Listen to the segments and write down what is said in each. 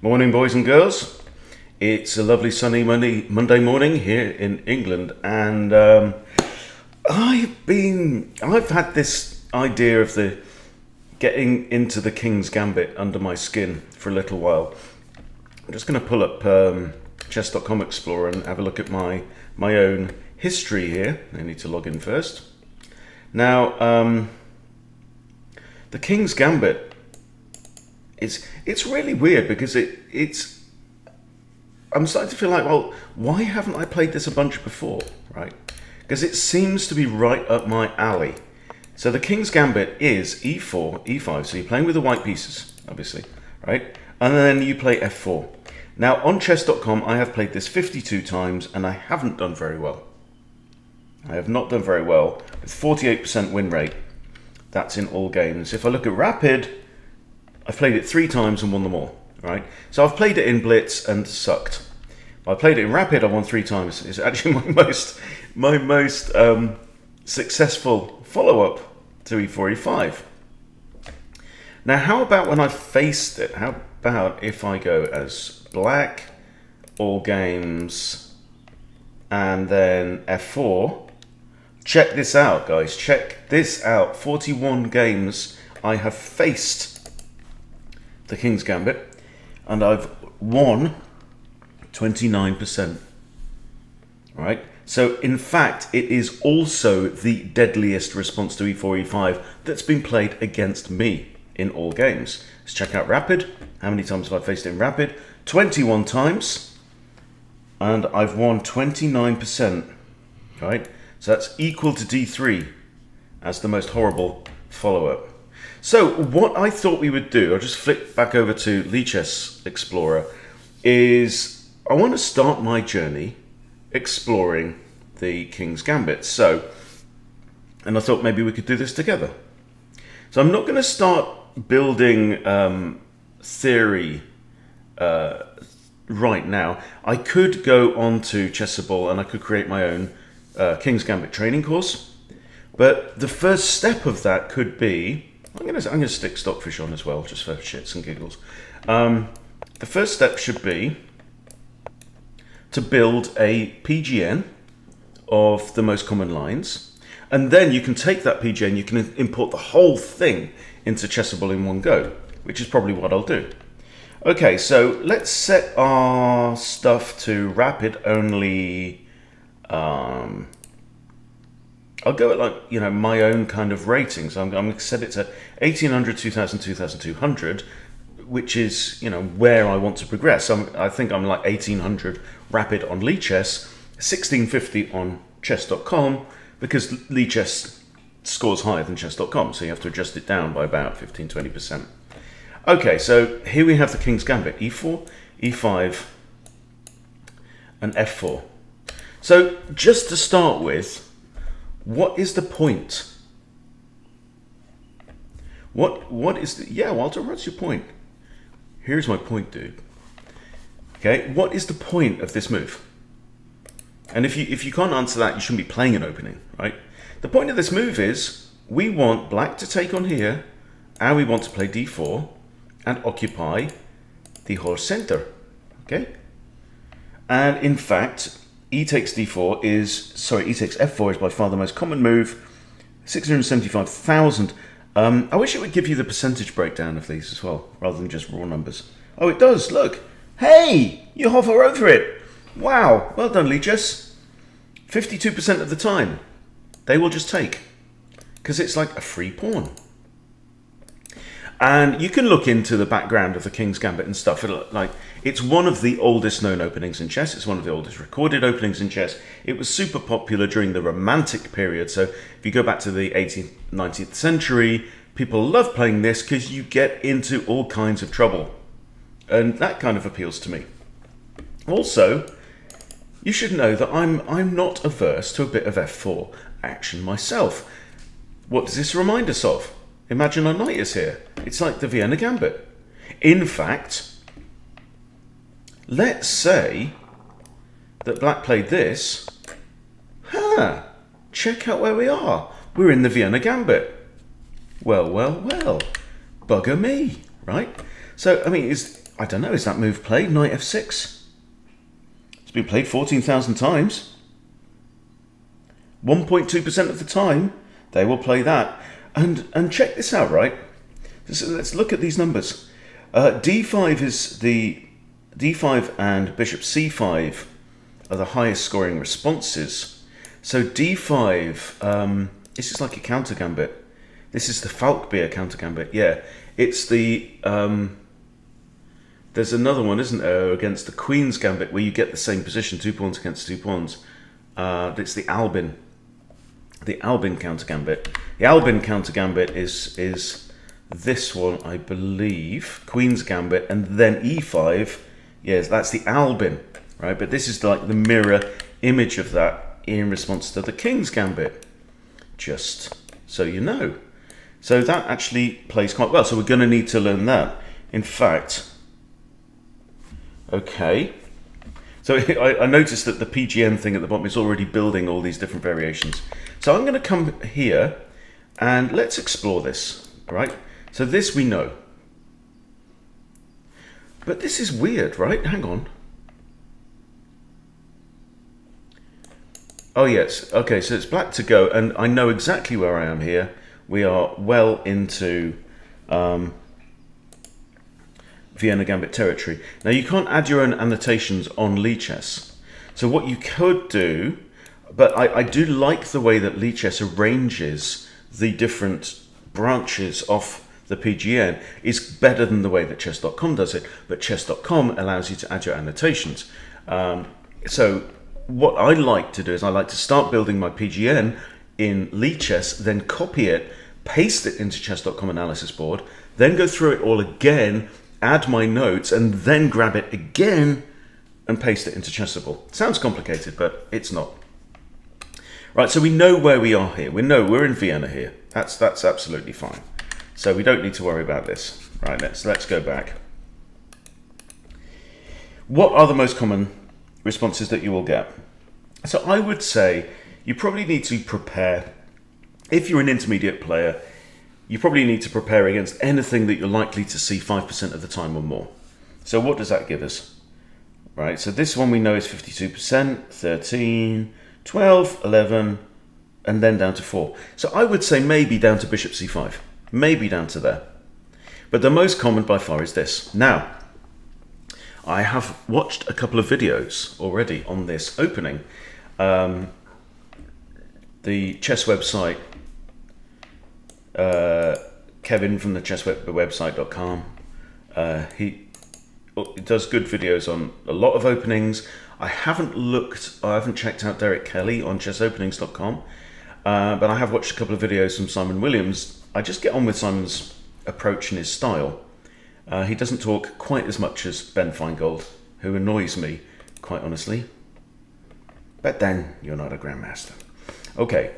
Morning, boys and girls. It's a lovely sunny Monday morning here in England, and I've had this idea of getting into the King's Gambit under my skin for a little while. I'm just going to pull up chess.com Explorer and have a look at my own history here. I need to log in first. Now, the King's Gambit, it's really weird because I'm starting to feel like, well, why haven't I played this a bunch before, right? Because it seems to be right up my alley. So the King's Gambit is e4, e5, so you're playing with the white pieces, obviously, right? And then you play f4. Now, on chess.com, I have played this 52 times, and I haven't done very well. I have not done very well, with 48% win rate. That's in all games. If I look at Rapid, I've played it 3 times and won them all, right? So I've played it in Blitz and sucked. I played it in Rapid, I won 3 times. It's actually my most successful follow-up to e4, e5. Now, how about when I faced it? How about if I go as black, all games, and then f4? Check this out, guys. Check this out. 41 games I have faced the King's Gambit, and I've won 29%. Right? So, in fact, it is also the deadliest response to e4, e5 that's been played against me in all games. Let's check out Rapid. How many times have I faced it in Rapid? 21 times, and I've won 29%. Right? So that's equal to d3 as the most horrible follow-up. So what I thought we would do, I'll just flick back over to Lichess Explorer, is I want to start my journey exploring the King's Gambit. So, and I thought maybe we could do this together. So I'm not going to start building theory right now. I could go on to Chessable and I could create my own King's Gambit training course. But the first step of that could be, I'm gonna stick Stockfish on as well, just for shits and giggles. The first step should be to build a PGN of the most common lines, and then you can take that PGN, you can import the whole thing into Chessable in one go, which is probably what I'll do. Okay, so let's set our stuff to Rapid only. I'll go at, like, you know, my own kind of ratings. I'm going to set it to 1800, 2000, 2200, which is, you know, where I want to progress. I think I'm like 1800 Rapid on Lichess, 1650 on chess.com, because Lichess scores higher than chess.com, so you have to adjust it down by about 15-20%. Okay, so here we have the King's Gambit, e4, e5, and f4. So just to start with, what is the point? What is the, yeah, Walter, what's your point? Here's my point, dude. Okay, what is the point of this move? And if you can't answer that, you shouldn't be playing an opening, right? The point of this move is we want black to take on here, and we want to play d4 and occupy the whole center. Okay? And in fact, e takes d4 is, sorry, e takes f4 is by far the most common move, 675,000. I wish it would give you the percentage breakdown of these as well, rather than just raw numbers. Oh, it does, look. Hey, you hover over it. Wow, well done, Lichess. 52% of the time, they will just take, because it's like a free pawn. And you can look into the background of the King's Gambit and stuff. Like, it's one of the oldest known openings in chess. It's one of the oldest recorded openings in chess. It was super popular during the Romantic period. So if you go back to the 18th, 19th century, people love playing this because you get into all kinds of trouble. And that kind of appeals to me. Also, you should know that I'm not averse to a bit of f4 action myself. What does this remind us of? Imagine a knight is here. It's like the Vienna Gambit. In fact, let's say that black played this. Check out where we are. We're in the Vienna Gambit. Well, well, well. Bugger me, right? So, I mean, I don't know, is that move played? Knight f6. It's been played 14,000 times. 1.2% of the time, they will play that. And check this out, right? Let's look at these numbers. D5 is the D5 and bishop C5 are the highest scoring responses. So D5, this is like a counter gambit. This is the Falkbeer counter gambit. Yeah, it's the there's another one, isn't there, against the Queen's gambit where you get the same position, 2 pawns against 2 pawns. It's the Albin counter gambit. The Albin counter gambit is this one, I believe, Queen's gambit, and then E5. Yes, that's the Albin, right? But this is like the mirror image of that in response to the King's gambit, just so you know. So that actually plays quite well. So we're going to need to learn that. In fact, okay. So I noticed that the PGN thing at the bottom is already building all these different variations. So I'm going to come here and let's explore this, right? So this we know. But this is weird, right? Hang on. Oh yes, okay, so it's black to go, and I know exactly where I am here. We are well into Vienna Gambit territory. Now you can't add your own annotations on Lichess. So what you could do, but I do like the way that Lichess arranges the different branches of the PGN, is better than the way that chess.com does it, but chess.com allows you to add your annotations. So what I like to do is I like to start building my PGN in Lichess, then copy it, paste it into chess.com analysis board, then go through it all again, add my notes, and then grab it again and paste it into Chessable. Sounds complicated, but it's not. Right, so we know where we are here. We know we're in Vienna here. That's absolutely fine. So we don't need to worry about this. Right, let's go back. What are the most common responses that you will get? So I would say you probably need to prepare, if you're an intermediate player, you probably need to prepare against anything that you're likely to see 5% of the time or more. So what does that give us? Right, so this one we know is 52%, 13, 12, 11, and then down to 4. So I would say maybe down to bishop c5, maybe down to there. But the most common by far is this. Now, I have watched a couple of videos already on this opening. The chess website, Kevin from the chesswebsite.com, he does good videos on a lot of openings. I haven't checked out Derek Kelly on chessopenings.com, but I have watched a couple of videos from Simon Williams. I just get on with Simon's approach and his style. He doesn't talk quite as much as Ben Feingold, who annoys me, quite honestly. But then, you're not a grandmaster. Okay,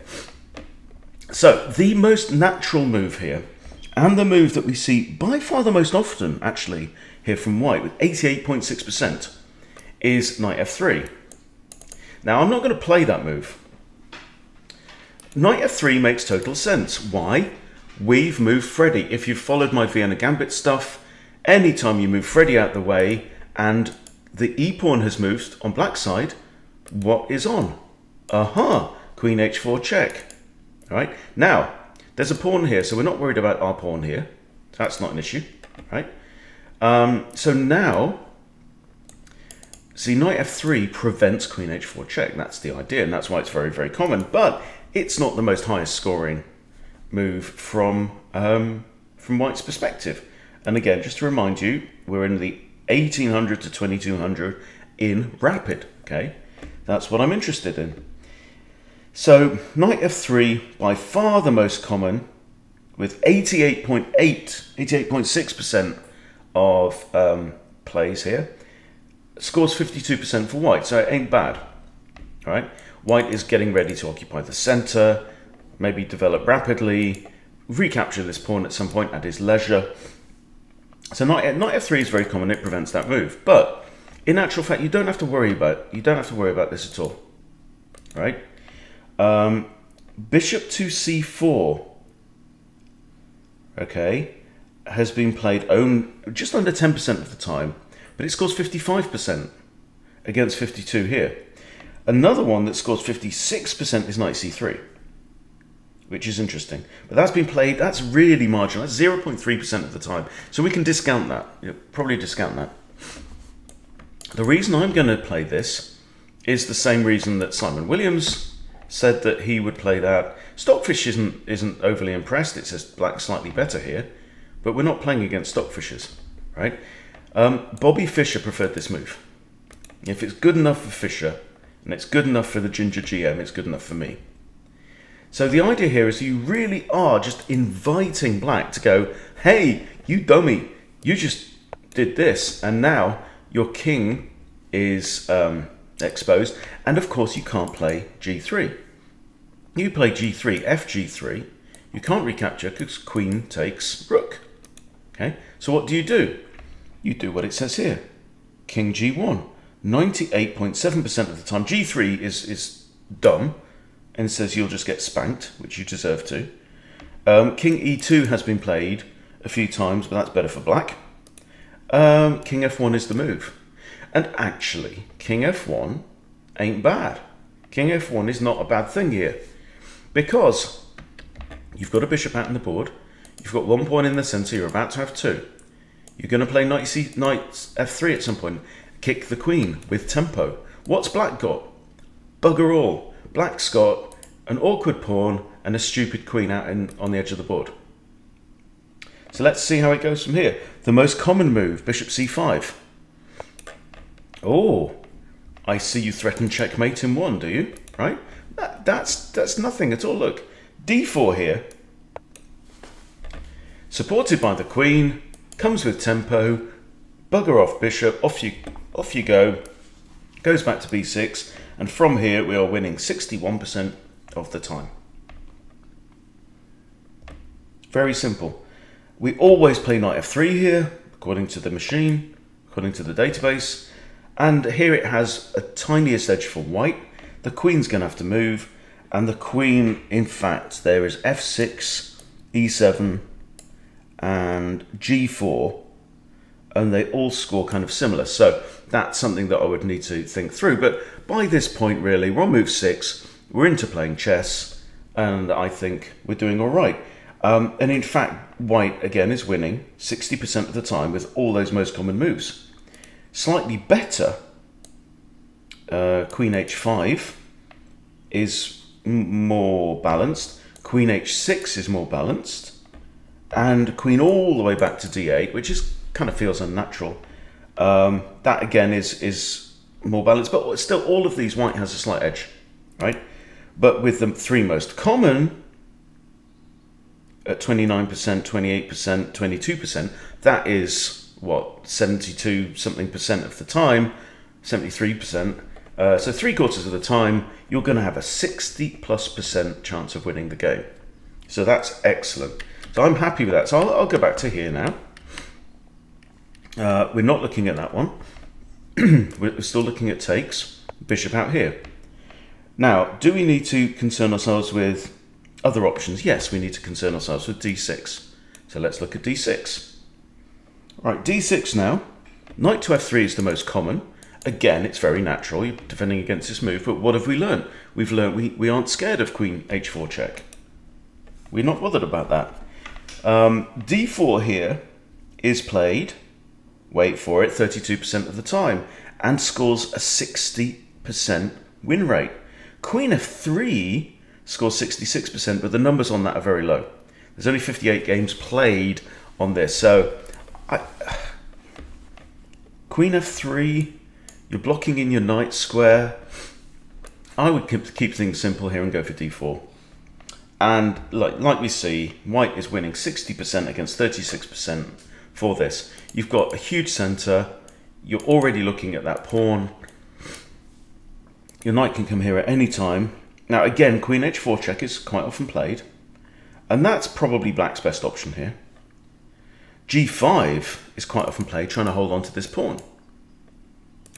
so the most natural move here, and the move that we see by far the most often, actually, here from White, with 88.6%, is knight f3. Now, I'm not going to play that move. Knight f3 makes total sense. Why? We've moved Freddy. If you've followed my Vienna Gambit stuff, anytime you move Freddy out the way and the e-pawn has moved on black side, what is on? Aha! Queen h4 check. All right? Now, there's a pawn here, so we're not worried about our pawn here. That's not an issue, right? So now, see, knight f3 prevents queen h4 check. That's the idea, and that's why it's very, very common. But it's not the most highest scoring move from White's perspective. And again, just to remind you, we're in the 1800 to 2200 in rapid, okay? That's what I'm interested in. So knight f3, by far the most common, with 88.6% of plays here. Scores 52% for White, so it ain't bad. All right, White is getting ready to occupy the center, maybe develop rapidly, recapture this pawn at some point at his leisure. So knight f3 is very common. It prevents that move, but in actual fact, you don't have to worry about this at all. All right. Bishop to c4. Okay. has been played just under 10% of the time, but it scores 55% against 52 here. Another one that scores 56% is knight c3, which is interesting. But that's been played, that's really marginal. That's 0.3% of the time. So we can discount that, probably discount that. The reason I'm going to play this is the same reason that Simon Williams said that he would play that. Stockfish isn't overly impressed. It says black slightly better here, but we're not playing against Stockfishers, right? Bobby Fischer preferred this move. If it's good enough for Fischer, and it's good enough for the Ginger GM, it's good enough for me. So the idea here is you really are just inviting black to go, hey, you dummy, you just did this, and now your king is exposed, and of course you can't play g3. You play g3, fg3, you can't recapture because queen takes rook. Okay, so what do? You do what it says here, king g1. 98.7% of the time, g3 is dumb, and it says you'll just get spanked, which you deserve to. King e2 has been played a few times, but that's better for black. King f1 is the move. And actually, king f1 ain't bad. King f1 is not a bad thing here, because you've got a bishop out on the board, you've got 1 pawn in the center, you're about to have 2. You're going to play knight f3 at some point, kick the queen with tempo. What's black got? Bugger all. Black's got an awkward pawn and a stupid queen out on the edge of the board. So let's see how it goes from here. The most common move, bishop c5. Oh, I see you threaten checkmate in 1, do you? Right? That's nothing at all. Look, d4 here, supported by the queen, comes with tempo, bugger off bishop, off you go, goes back to b6, and from here we are winning 61% of the time. Very simple. We always play knight f3 here, according to the machine, according to the database, and here it has a tiniest edge for white. The queen's going to have to move, and the queen, in fact, there is f6, e7, and g4, and they all score kind of similar. So that's something that I would need to think through. But by this point, really, we're on move 6, we're into playing chess, and I think we're doing all right. And in fact, white, again, is winning 60% of the time with all those most common moves. Slightly better, queen h5 is more balanced, queen h6 is more balanced, and queen all the way back to d8, which is kind of feels unnatural. That again is more balanced, but still all of these white has a slight edge, right? But with the 3 most common at 29%, 28%, 22%, that is what, 72 something percent of the time, 73%. So 3/4 of the time, you're going to have a 60+% chance of winning the game. So that's excellent. So I'm happy with that. So I'll go back to here now. We're not looking at that one. We're still looking at takes. Bishop out here. Now, do we need to concern ourselves with other options? Yes, we need to concern ourselves with d6. So let's look at d6. All right, d6 now. Knight to f3 is the most common. Again, it's very natural. You're defending against this move, but what have we learned? We've learned we aren't scared of queen h4 check. We're not bothered about that. d4 here is played, wait for it, 32% of the time, and scores a 60% win rate. Queen f3 scores 66%, but the numbers on that are very low. There's only 58 games played on this, so queen f3, you're blocking in your knight square. I would keep things simple here and go for d4. And like we see, white is winning 60% against 36% for this. You've got a huge center. You're already looking at that pawn. Your knight can come here at any time. Now again, queen h4 check is quite often played, and that's probably black's best option here. g5 is quite often played, trying to hold on to this pawn.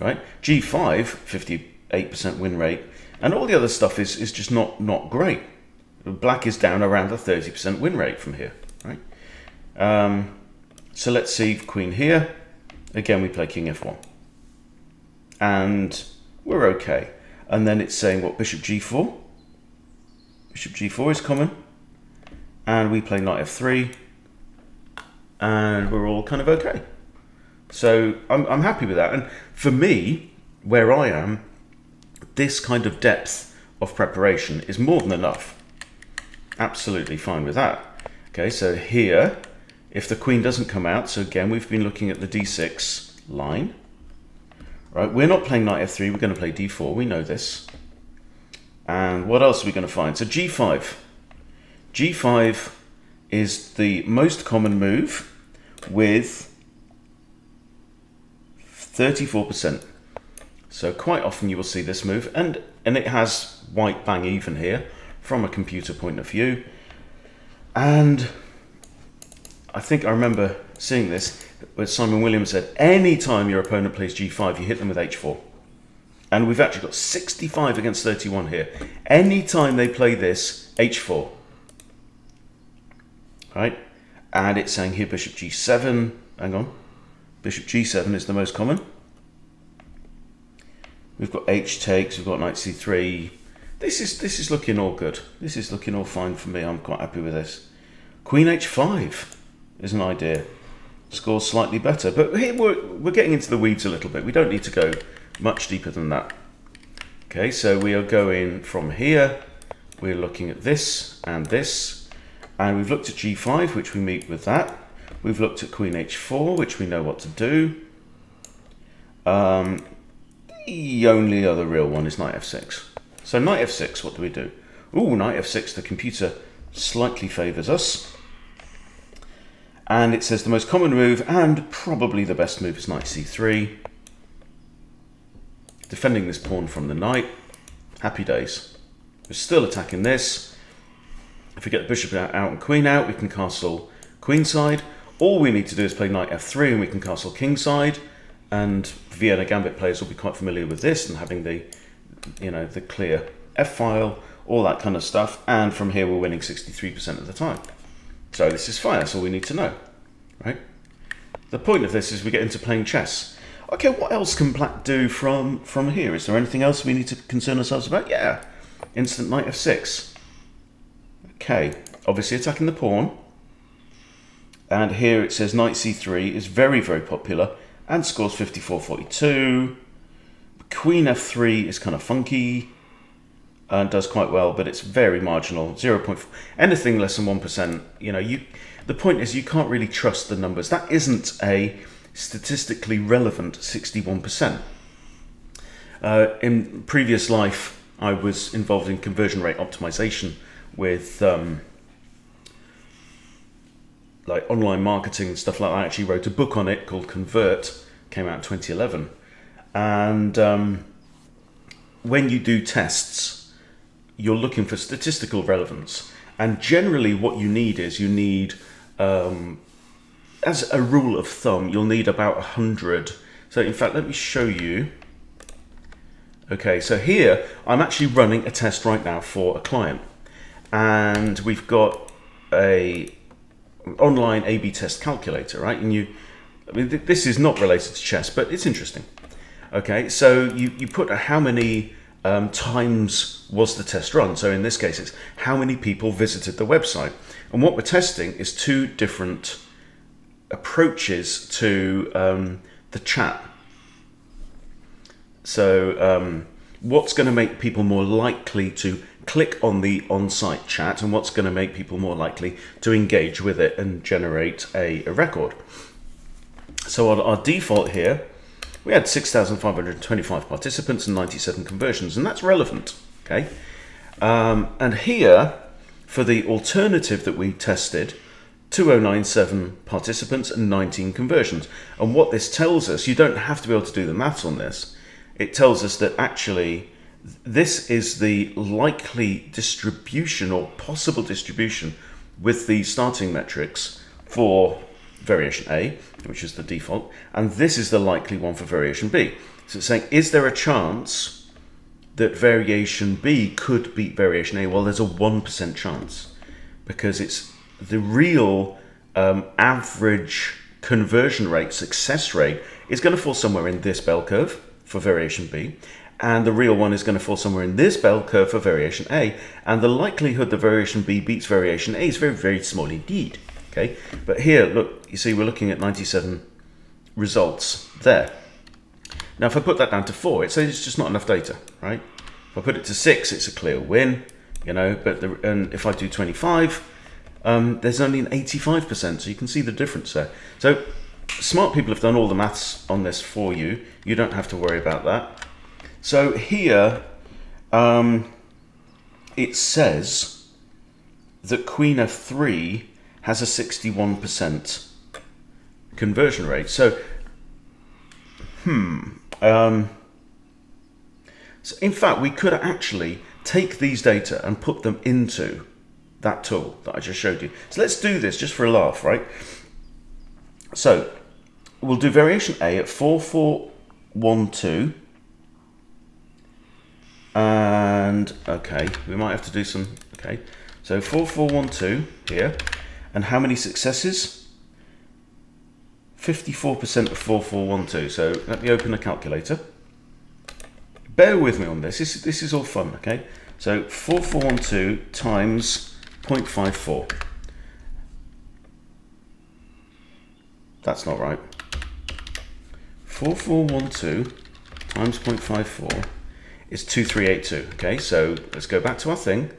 Right? g5, 58% win rate, and all the other stuff is just not great. Black is down around a 30% win rate from here. Right? So let's see, queen here. Again, we play king f1. And we're okay. And then it's saying, what, bishop g4? Bishop g4 is common. And we play knight f3. And we're all kind of okay. So I'm happy with that. And for me, where I am, this kind of depth of preparation is more than enough. Absolutely fine with that. Okay, so here, if the queen doesn't come out, so again, we've been looking at the d6 line. Right, we're not playing knight f3, we're going to play d4, we know this. And what else are we going to find? So g5. g5 is the most common move with 34%. So quite often you will see this move, and it has white bang even here from a computer point of view. And I think I remember seeing this where Simon Williams said, anytime your opponent plays g5, you hit them with h4. And we've actually got 65 against 31 here. Anytime they play this, h4. Right? And it's saying here bishop g7. Hang on. Bishop g7 is the most common. We've got h takes, we've got knight c3. This is looking all good. This is looking all fine for me. I'm quite happy with this. Queen h5 is an idea. Scores slightly better, but here we're getting into the weeds a little bit. We don't need to go much deeper than that. Okay, so we are going from here. We're looking at this, and we've looked at g5, which we meet with that. We've looked at queen h4, which we know what to do. The only other real one is knight f6. So knight f6, what do we do? Ooh, knight f6, the computer slightly favors us. And it says the most common move, and probably the best move, is knight c3. Defending this pawn from the knight. Happy days. We're still attacking this. If we get the bishop out and queen out, we can castle queenside. All we need to do is play knight f3 and we can castle kingside. And Vienna Gambit players will be quite familiar with this and having the, you know, the clear f-file, all that kind of stuff. And from here, we're winning 63% of the time. So this is fine. That's all we need to know, right? The point of this is we get into playing chess. Okay, what else can black do from here? Is there anything else we need to concern ourselves about? Yeah, instant knight f6. Okay, obviously attacking the pawn. And here it says knight c3 is very, very popular and scores 54-42. Queen f3 is kind of funky and does quite well, but it's very marginal, 0.4. Anything less than 1%, you know, the point is you can't really trust the numbers. That isn't a statistically relevant 61%. In previous life, I was involved in conversion rate optimization with like online marketing and stuff like that. I actually wrote a book on it called Convert, came out in 2011. And when you do tests, you're looking for statistical relevance. And generally what you need is you need, as a rule of thumb, you'll need about 100. So in fact, let me show you. Okay, so here I'm actually running a test right now for a client. And we've got a online A/B test calculator, right? And I mean, this is not related to chess, but it's interesting. Okay, so you put how many times was the test run. So in this case, it's how many people visited the website. And what we're testing is two different approaches to the chat. So what's going to make people more likely to click on the on-site chat, and what's going to make people more likely to engage with it and generate a record. So our default here, we had 6,525 participants and 97 conversions, and that's relevant, okay? And here, for the alternative that we tested, 2097 participants and 19 conversions. And what this tells us, you don't have to be able to do the maths on this, it tells us that actually this is the likely distribution or possible distribution with the starting metrics for variation A, which is the default, and this is the likely one for variation B. So it's saying, is there a chance that variation B could beat variation A? Well, there's a 1% chance, because it's the real average conversion rate, success rate, is going to fall somewhere in this bell curve for variation B, and the real one is going to fall somewhere in this bell curve for variation A, and the likelihood that variation B beats variation A is very, very small indeed. Okay, but here, look, you see we're looking at 97 results there. Now, if I put that down to 4, it says it's just not enough data, right? If I put it to 6, it's a clear win, you know, and if I do 25, there's only an 85%, so you can see the difference there. So smart people have done all the maths on this for you. You don't have to worry about that. So here, it says that Queen F3 has a 61% conversion rate. So, so in fact, we could actually take these data and put them into that tool that I just showed you. So let's do this just for a laugh, right? So we'll do variation A at 4412. And okay, we might have to do some, okay. So 4412 here. And how many successes? 54% of 4412. So let me open a calculator. Bear with me on this. This is all fun, okay? So 4412 times 0.54. That's not right. 4412 times 0.54 is 2382. Okay, so let's go back to our thing.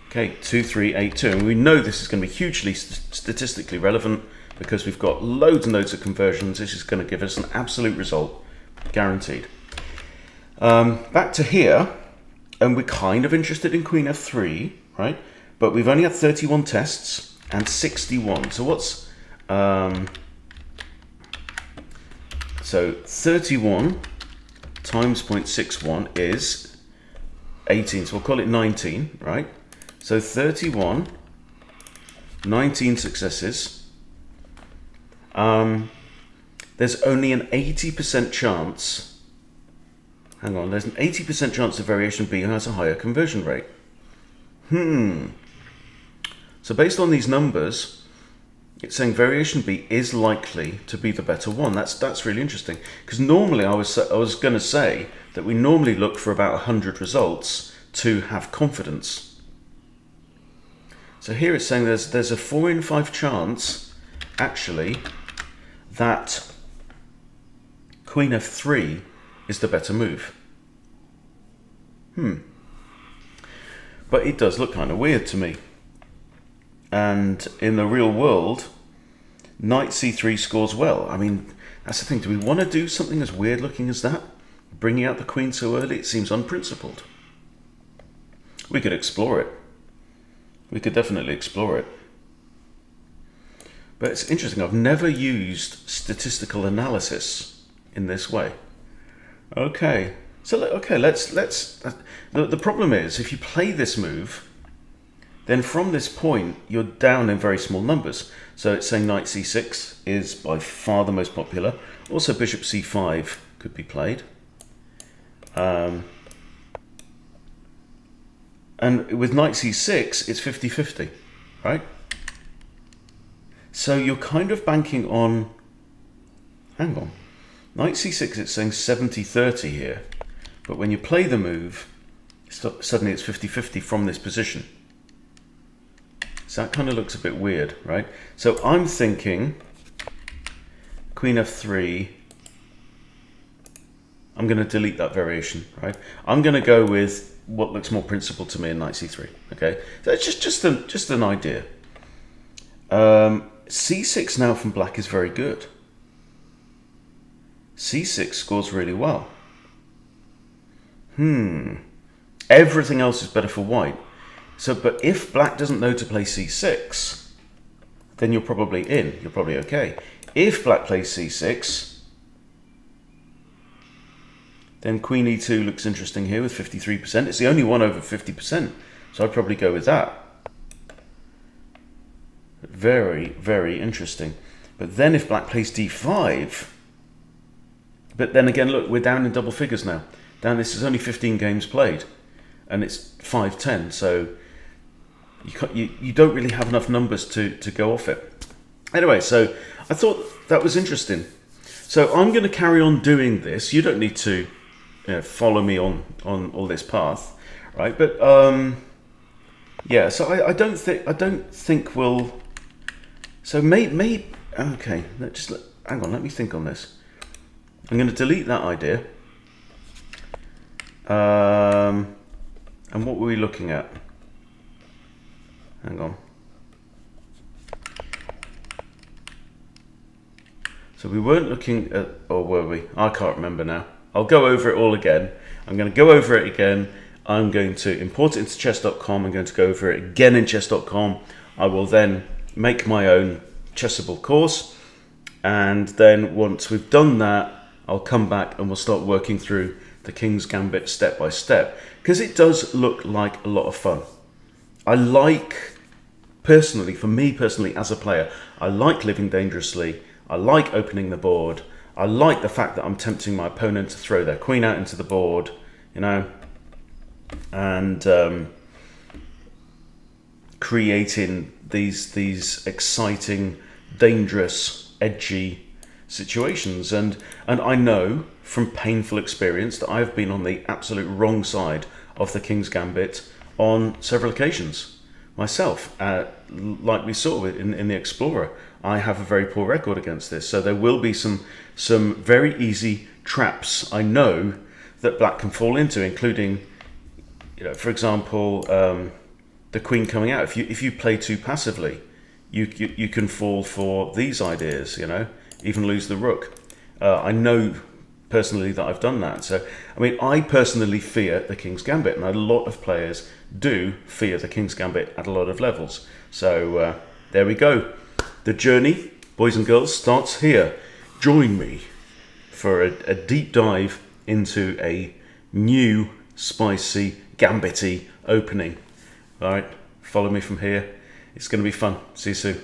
Okay, 2382, and we know this is going to be hugely statistically relevant because we've got loads and loads of conversions. This is going to give us an absolute result, guaranteed. Back to here, and we're kind of interested in Queen F3, right? But we've only had 31 tests and 61. So what's so 31 times 0.61 is 18. So we'll call it 19, right? So 31, 19 successes. There's only an 80% chance. Hang on, there's an 80% chance of variation B has a higher conversion rate. So based on these numbers, it's saying variation B is likely to be the better one. That's really interesting, because normally I was going to say that we normally look for about 100 results to have confidence. So here it's saying there's a 4 in 5 chance actually that Queen F3 is the better move. But it does look kind of weird to me. And in the real world, Knight C3 scores well. I mean, that's the thing. Do we want to do something as weird looking as that? Bringing out the queen so early? It seems unprincipled. We could explore it. We could definitely explore it. But it's interesting. I've never used statistical analysis in this way. Okay. So, okay, let's the problem is, if you play this move, then from this point, you're down in very small numbers. So it's saying Knight C6 is by far the most popular. Also, Bishop C5 could be played. And with Knight C6, it's 50-50, right? So you're kind of banking on, hang on, Knight C6, it's saying 70-30 here. But when you play the move, suddenly it's 50-50 from this position. So that kind of looks a bit weird, right? So I'm thinking Queen F3, I'm going to delete that variation, right? I'm going to go with what looks more principled to me in Knight C3, okay? So it's just an idea. C6 now from black is very good. C6 scores really well. Everything else is better for white. So, but if black doesn't know to play C6, then you're probably in. You're probably okay. If black plays C6, then Queen E2 looks interesting here with 53%. It's the only one over 50%, so I'd probably go with that. Very, very interesting. But then if black plays D5, but then again, look, we're down in double figures now. This is only 15 games played, and it's 5-10, so you don't really have enough numbers to go off it. Anyway, so I thought that was interesting. So I'm going to carry on doing this. You don't need to follow me on all this path, right? But yeah. So I don't think we'll. So maybe okay. Hang on. Let me think on this. I'm going to delete that idea. And what were we looking at? Hang on. So we weren't looking at, or were we? I can't remember now. I'll go over it all again. I'm going to go over it again. I'm going to import it into chess.com. I'm going to go over it again in chess.com. I will then make my own Chessable course. And then once we've done that, I'll come back and we'll start working through the King's Gambit step by step. Because it does look like a lot of fun. I like, personally, for me personally as a player, I like living dangerously. I like opening the board. I like the fact that I'm tempting my opponent to throw their queen out into the board, you know, and creating these exciting, dangerous, edgy situations. And I know from painful experience that I've been on the absolute wrong side of the King's Gambit on several occasions myself, like we saw in the Explorer. I have a very poor record against this, so there will be some very easy traps I know that black can fall into, including, you know, for example, the queen coming out. If you play too passively, you can fall for these ideas, you know, even lose the rook. I know personally that I've done that. So I mean, I personally fear the King's Gambit, and a lot of players do fear the King's Gambit at a lot of levels. So there we go. The journey, boys and girls, starts here. Join me for a deep dive into a new, spicy, gambity opening. All right, follow me from here. It's going to be fun. See you soon.